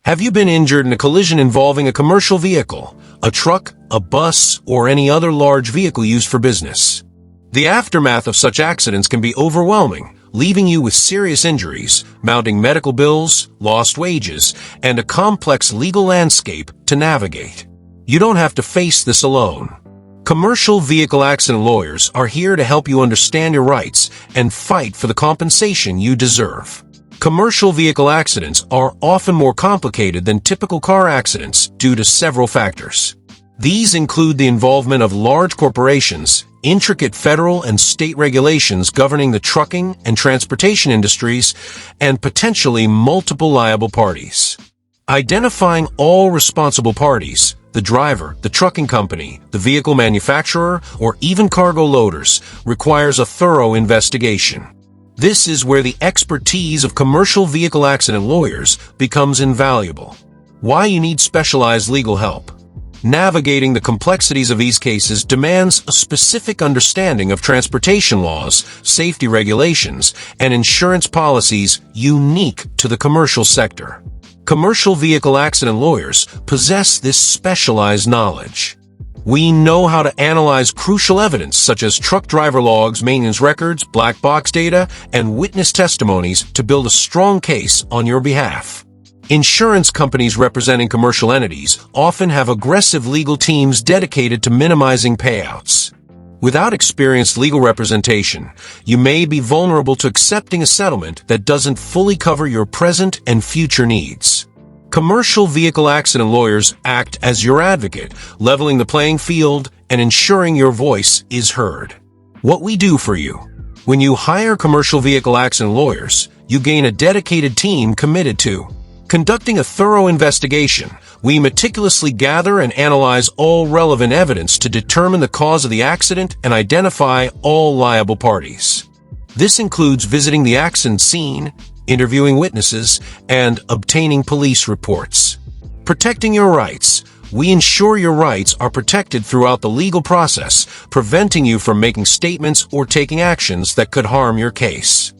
Have you been injured in a collision involving a commercial vehicle, a truck, a bus, or any other large vehicle used for business? The aftermath of such accidents can be overwhelming, leaving you with serious injuries, mounting medical bills, lost wages, and a complex legal landscape to navigate. You don't have to face this alone. Commercial vehicle accident lawyers are here to help you understand your rights and fight for the compensation you deserve. Commercial vehicle accidents are often more complicated than typical car accidents due to several factors. These include the involvement of large corporations, intricate federal and state regulations governing the trucking and transportation industries, and potentially multiple liable parties. Identifying all responsible parties, the driver, the trucking company, the vehicle manufacturer, or even cargo loaders, requires a thorough investigation. This is where the expertise of commercial vehicle accident lawyers becomes invaluable. Why you need specialized legal help. Navigating the complexities of these cases demands a specific understanding of transportation laws, safety regulations, and insurance policies unique to the commercial sector. Commercial vehicle accident lawyers possess this specialized knowledge. We know how to analyze crucial evidence such as truck driver logs, maintenance records, black box data, and witness testimonies to build a strong case on your behalf. Insurance companies representing commercial entities often have aggressive legal teams dedicated to minimizing payouts. Without experienced legal representation, you may be vulnerable to accepting a settlement that doesn't fully cover your present and future needs. Commercial vehicle accident lawyers act as your advocate, leveling the playing field and ensuring your voice is heard. What we do for you. When you hire commercial vehicle accident lawyers, you gain a dedicated team committed to conducting a thorough investigation. We meticulously gather and analyze all relevant evidence to determine the cause of the accident and identify all liable parties. This includes visiting the accident scene, interviewing witnesses, and obtaining police reports. Protecting your rights. We ensure your rights are protected throughout the legal process, preventing you from making statements or taking actions that could harm your case.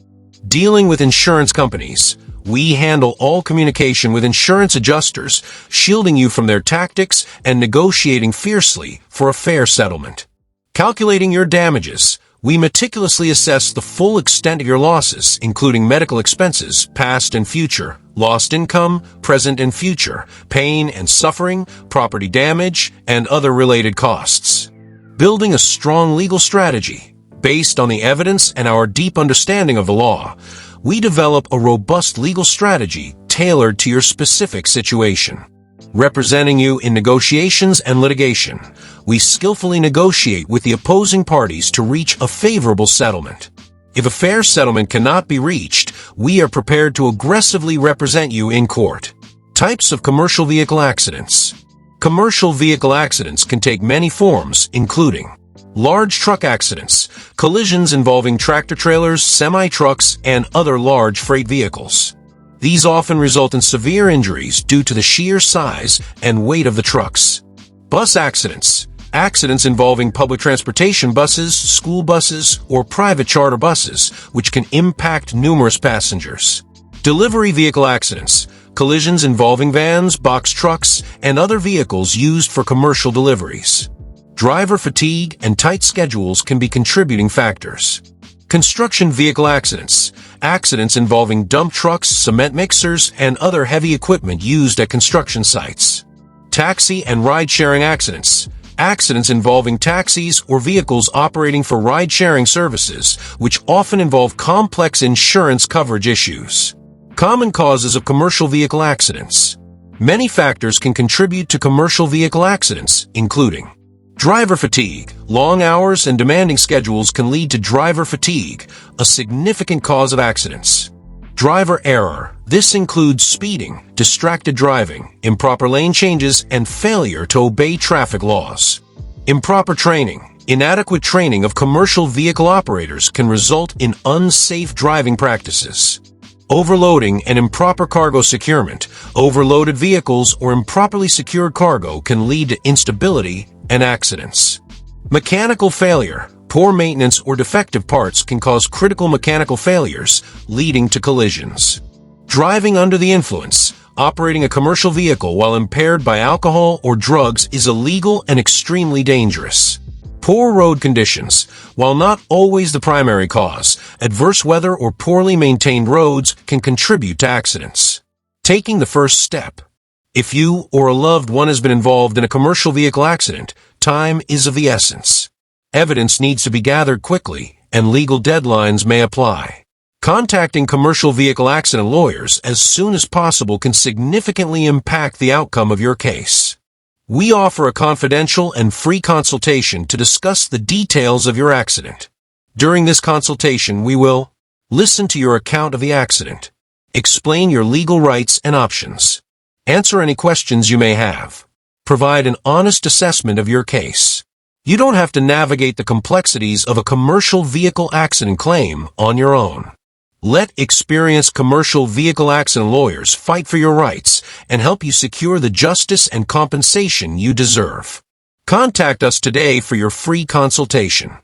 Dealing with insurance companies. We handle all communication with insurance adjusters, shielding you from their tactics and negotiating fiercely for a fair settlement. Calculating your damages. We meticulously assess the full extent of your losses, including medical expenses, past and future, lost income, present and future, pain and suffering, property damage, and other related costs. Building a strong legal strategy. Based on the evidence and our deep understanding of the law, we develop a robust legal strategy tailored to your specific situation. Representing you in negotiations and litigation, we skillfully negotiate with the opposing parties to reach a favorable settlement. If a fair settlement cannot be reached, we are prepared to aggressively represent you in court. Types of commercial vehicle accidents. Commercial vehicle accidents can take many forms, including large truck accidents, collisions involving tractor-trailers, semi-trucks, and other large freight vehicles. These often result in severe injuries due to the sheer size and weight of the trucks. Bus accidents. Accidents involving public transportation buses, school buses, or private charter buses, which can impact numerous passengers. Delivery vehicle accidents. Collisions involving vans, box trucks, and other vehicles used for commercial deliveries. Driver fatigue and tight schedules can be contributing factors. Construction vehicle accidents. Accidents involving dump trucks, cement mixers, and other heavy equipment used at construction sites. Taxi and ride-sharing accidents. Accidents involving taxis or vehicles operating for ride-sharing services, which often involve complex insurance coverage issues. Common causes of commercial vehicle accidents. Many factors can contribute to commercial vehicle accidents, including driver fatigue. Long hours and demanding schedules can lead to driver fatigue, a significant cause of accidents. Driver error. This includes speeding, distracted driving, improper lane changes, and failure to obey traffic laws. Improper training. Inadequate training of commercial vehicle operators can result in unsafe driving practices. Overloading and improper cargo securement. Overloaded vehicles or improperly secured cargo can lead to instability and accidents. Mechanical failure. Poor maintenance or defective parts can cause critical mechanical failures, leading to collisions. Driving under the influence. Operating a commercial vehicle while impaired by alcohol or drugs is illegal and extremely dangerous. Poor road conditions, while not always the primary cause, adverse weather or poorly maintained roads can contribute to accidents. Taking the first step. If you or a loved one has been involved in a commercial vehicle accident, time is of the essence. Evidence needs to be gathered quickly, and legal deadlines may apply. Contacting commercial vehicle accident lawyers as soon as possible can significantly impact the outcome of your case. We offer a confidential and free consultation to discuss the details of your accident. During this consultation, we will listen to your account of the accident, explain your legal rights and options, answer any questions you may have, provide an honest assessment of your case. You don't have to navigate the complexities of a commercial vehicle accident claim on your own. Let experienced commercial vehicle accident lawyers fight for your rights and help you secure the justice and compensation you deserve. Contact us today for your free consultation.